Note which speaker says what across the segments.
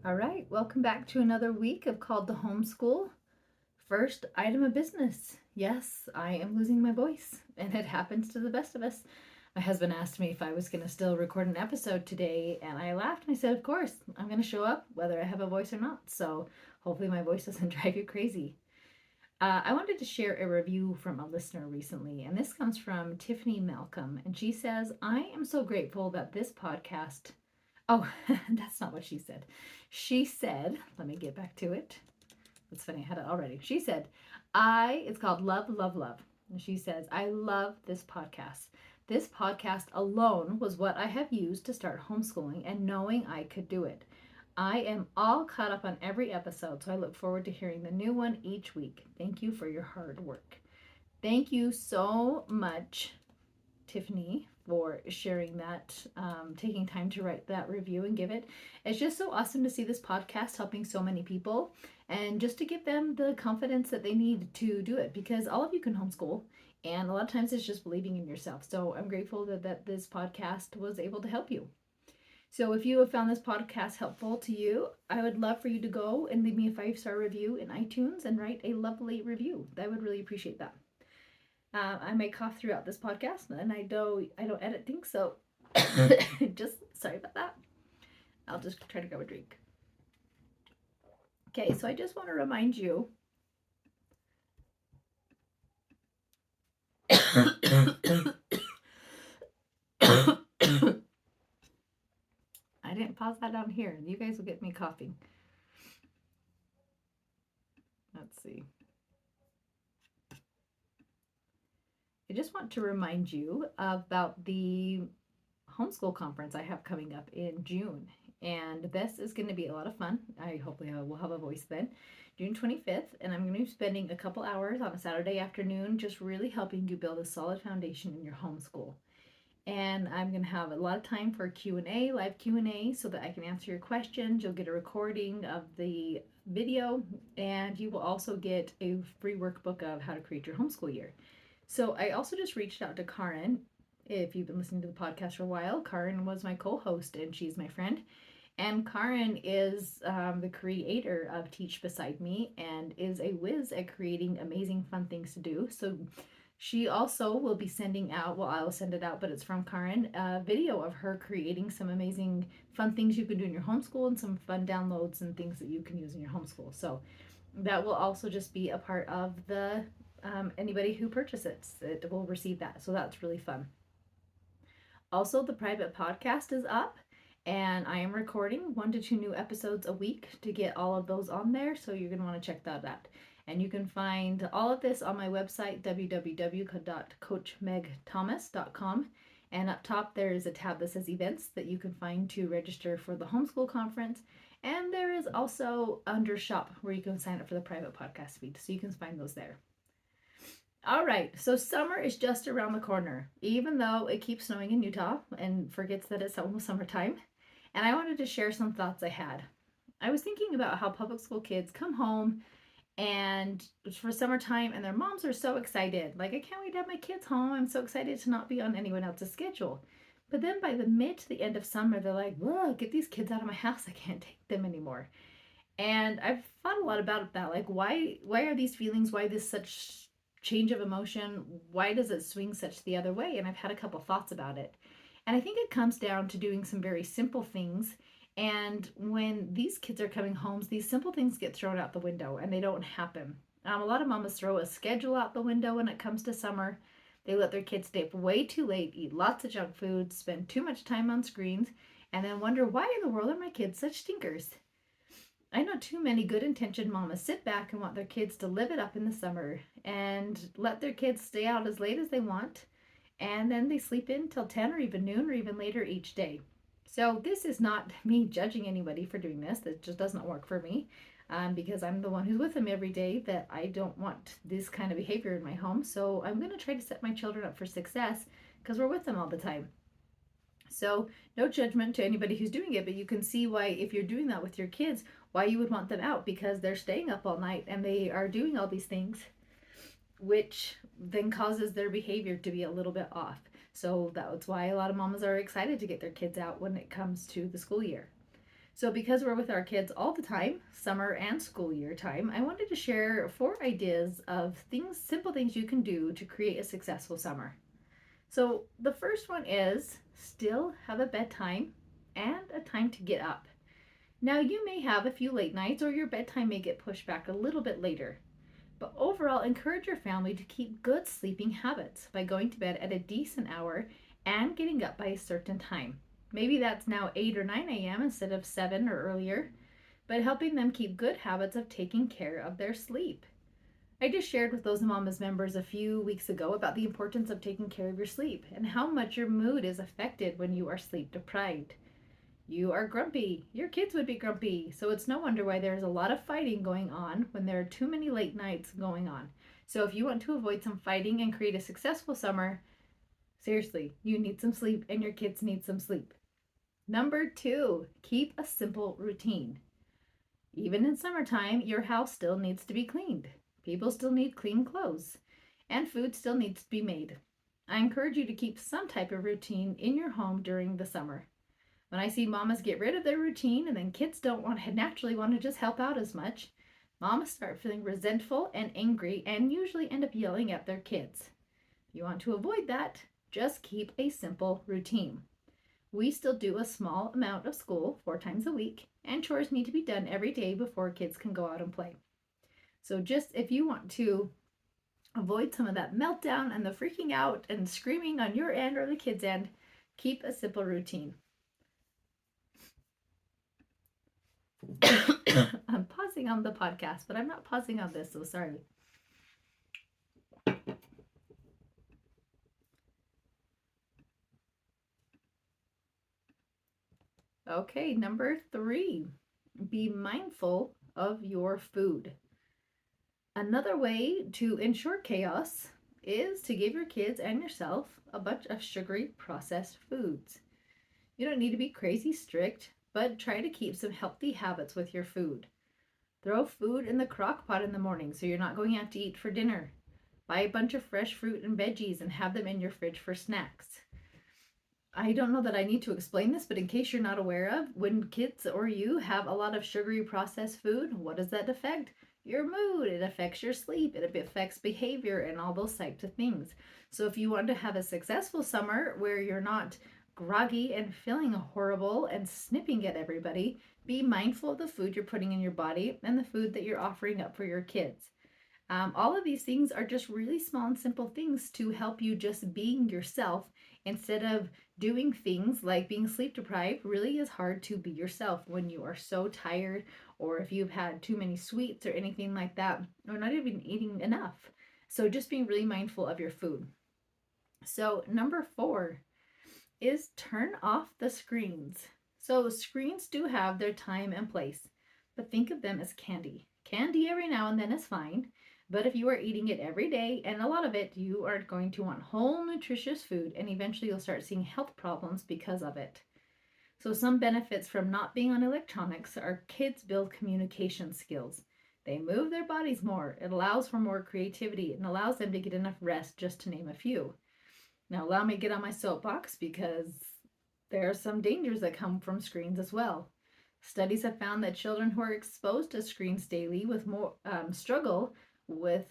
Speaker 1: All right, welcome back to another week of Called to Homeschool. First item of business. Yes, I am losing my voice, and it happens to the best of us. My husband asked me if I was going to still record an episode today, and I laughed and I said, of course, I'm going to show up whether I have a voice or not. So hopefully my voice doesn't drive you crazy. I wanted to share a review from a listener recently, and this comes from Tiffany Malcolm, and she says, I am so grateful that this podcast. Oh, that's not what she said. She said, let me get back to it. It's funny, I had it already. She said, it's called Love, Love, Love. And she says, I love this podcast. This podcast alone was what I have used to start homeschooling and knowing I could do it. I am all caught up on every episode, so I look forward to hearing the new one each week. Thank you for your hard work. Thank you so much, Tiffany, for sharing that, taking time to write that review and give it. It's just so awesome to see this podcast helping so many people and just to give them the confidence that they need to do it, because all of you can homeschool and a lot of times it's just believing in yourself. So I'm grateful that this podcast was able to help you. So if you have found this podcast helpful to you, I would love for you to go and leave me a 5-star review in iTunes and write a lovely review. I would really appreciate that. I may cough throughout this podcast, and I don't edit things, so just sorry about that. I'll just try to grab a drink. Okay, so I just want to remind you. I didn't pause that down here. You guys will get me coughing. Let's see. I just want to remind you about the homeschool conference I have coming up in June. And this is going to be a lot of fun. I hopefully will have a voice then. June 25th, and I'm going to be spending a couple hours on a Saturday afternoon just really helping you build a solid foundation in your homeschool. And I'm going to have a lot of time for Q&A, live Q&A, so that I can answer your questions. You'll get a recording of the video, and you will also get a free workbook of how to create your homeschool year. So I also just reached out to Karen. If you've been listening to the podcast for a while, Karen was my co-host and she's my friend. And Karen is the creator of Teach Beside Me and is a whiz at creating amazing fun things to do. So she also will be sending out, well, I'll send it out, but it's from Karen, a video of her creating some amazing fun things you can do in your homeschool and some fun downloads and things that you can use in your homeschool. So that will also just be a part of the anybody who purchases it will receive that. So that's really fun. Also, the private podcast is up and I am recording 1 to 2 new episodes a week to get all of those on there. So you're going to want to check that out. And you can find all of this on my website, www.coachmegthomas.com. And up top, there is a tab that says events that you can find to register for the homeschool conference. And there is also under shop where you can sign up for the private podcast feed. So you can find those there. All right, so summer is just around the corner, even though it keeps snowing in Utah and forgets that it's almost summertime. And I wanted to share some thoughts I had. I was thinking about how public school kids come home and for summertime and their moms are so excited. Like, I can't wait to have my kids home. I'm so excited to not be on anyone else's schedule. But then by the mid to the end of summer, they're like, whoa, get these kids out of my house. I can't take them anymore. And I've thought a lot about that. Like, why are these feelings? Why this such change of emotion? Why does it swing such the other way? And I've had a couple thoughts about it. And I think it comes down to doing some very simple things. And when these kids are coming home, these simple things get thrown out the window and they don't happen. A lot of mamas throw a schedule out the window when it comes to summer. They let their kids stay up way too late, eat lots of junk food, spend too much time on screens, and then wonder, why in the world are my kids such stinkers? I know too many good-intentioned mamas sit back and want their kids to live it up in the summer and let their kids stay out as late as they want, and then they sleep in till 10 or even noon or even later each day. So this is not me judging anybody for doing this. That just doesn't work for me, because I'm the one who's with them every day, that I don't want this kind of behavior in my home. So I'm going to try to set my children up for success because we're with them all the time. So no judgment to anybody who's doing it, but you can see why, if you're doing that with your kids, why you would want them out, because they're staying up all night and they are doing all these things, which then causes their behavior to be a little bit off. So that's why a lot of mamas are excited to get their kids out when it comes to the school year. So, because we're with our kids all the time, summer and school year time, I wanted to share 4 ideas of things, simple things you can do to create a successful summer. So, the first one is still have a bedtime and a time to get up. Now, you may have a few late nights or your bedtime may get pushed back a little bit later. But overall, encourage your family to keep good sleeping habits by going to bed at a decent hour and getting up by a certain time. Maybe that's now 8 or 9 a.m. instead of 7 or earlier, but helping them keep good habits of taking care of their sleep. I just shared with those Mama's members a few weeks ago about the importance of taking care of your sleep and how much your mood is affected when you are sleep deprived. You are grumpy. Your kids would be grumpy. So it's no wonder why there's a lot of fighting going on when there are too many late nights going on. So if you want to avoid some fighting and create a successful summer, seriously, you need some sleep and your kids need some sleep. Number 2, keep a simple routine. Even in summertime, your house still needs to be cleaned. People still need clean clothes, and food still needs to be made. I encourage you to keep some type of routine in your home during the summer. When I see mamas get rid of their routine and then kids don't naturally want to just help out as much, mamas start feeling resentful and angry and usually end up yelling at their kids. If you want to avoid that, just keep a simple routine. We still do a small amount of school 4 times a week, and chores need to be done every day before kids can go out and play. So just if you want to avoid some of that meltdown and the freaking out and screaming on your end or the kids' end, keep a simple routine. I'm pausing on the podcast, but I'm not pausing on this, so sorry. Okay, number 3, be mindful of your food. Another way to ensure chaos is to give your kids and yourself a bunch of sugary processed foods. You don't need to be crazy strict, but try to keep some healthy habits with your food. Throw food in the crock pot in the morning so you're not going out to eat for dinner. Buy a bunch of fresh fruit and veggies and have them in your fridge for snacks. I don't know that I need to explain this, but in case you're not aware of, when kids or you have a lot of sugary processed food, what does that affect? Your mood. It affects your sleep. It affects behavior and all those types of things. So if you want to have a successful summer where you're not groggy and feeling horrible and snipping at everybody, be mindful of the food you're putting in your body and the food that you're offering up for your kids. All of these things are just really small and simple things to help you just being yourself instead of doing things like being sleep deprived. Really is hard to be yourself when you are so tired or if you've had too many sweets or anything like that, or not even eating enough. So just being really mindful of your food. So number 4 is turn off the screens. So screens do have their time and place, but think of them as candy. Candy every now and then is fine, but if you are eating it every day and a lot of it, you are going to want whole nutritious food and eventually you'll start seeing health problems because of it. So some benefits from not being on electronics are kids build communication skills. They move their bodies more. It allows for more creativity and allows them to get enough rest, just to name a few. Now, allow me to get on my soapbox because there are some dangers that come from screens as well. Studies have found that children who are exposed to screens daily with more struggle with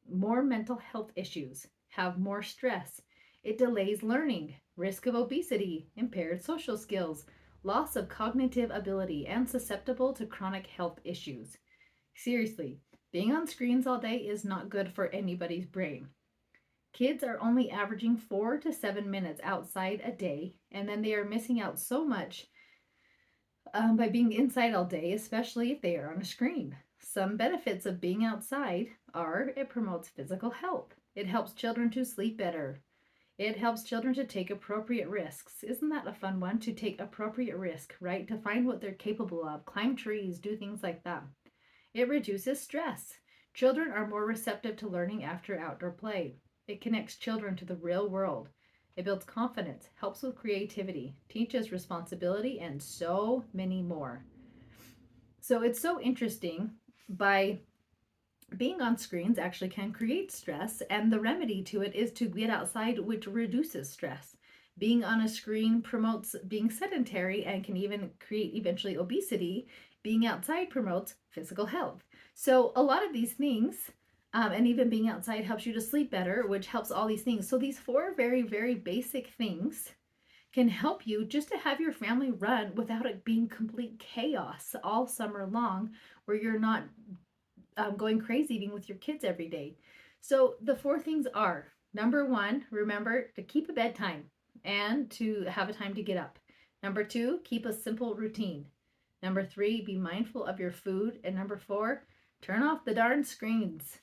Speaker 1: more mental health issues, have more stress. It delays learning, risk of obesity, impaired social skills, loss of cognitive ability, and susceptible to chronic health issues. Seriously, being on screens all day is not good for anybody's brain. Kids are only averaging 4 to 7 minutes outside a day, and then they are missing out so much by being inside all day, especially if they are on a screen. Some benefits of being outside are it promotes physical health. It helps children to sleep better. It helps children to take appropriate risks. Isn't that a fun one? To take appropriate risk, right? To find what they're capable of, climb trees, do things like that. It reduces stress. Children are more receptive to learning after outdoor play. It connects children to the real world. It builds confidence, helps with creativity, teaches responsibility, and so many more. So it's so interesting. By being on screens actually can create stress, and the remedy to it is to get outside, which reduces stress. Being on a screen promotes being sedentary and can even create eventually obesity. Being outside promotes physical health. So, a lot of these things, and even being outside helps you to sleep better, which helps all these things. So, these four very, very basic things can help you just to have your family run without it being complete chaos all summer long, where you're not going crazy being with your kids every day. So the four things are: number one, remember to keep a bedtime and to have a time to get up. Number two, keep a simple routine. Number three, be mindful of your food. And number four, turn off the darn screens.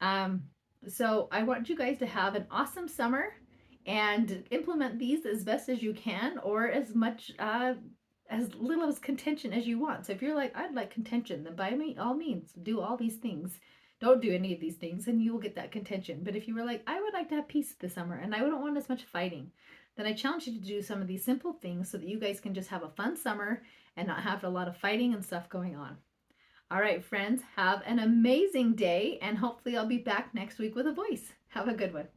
Speaker 1: Um, so I want you guys to have an awesome summer and implement these as best as you can, or as much as little as contention as you want. So if you're like, I'd like contention, then by all means do all these things. Don't do any of these things and you will get that contention. But if you were like, I would like to have peace this summer and I don't want as much fighting, then I challenge you to do some of these simple things so that you guys can just have a fun summer and not have a lot of fighting and stuff going on. All right, friends, have an amazing day, and hopefully I'll be back next week with a voice. Have a good one.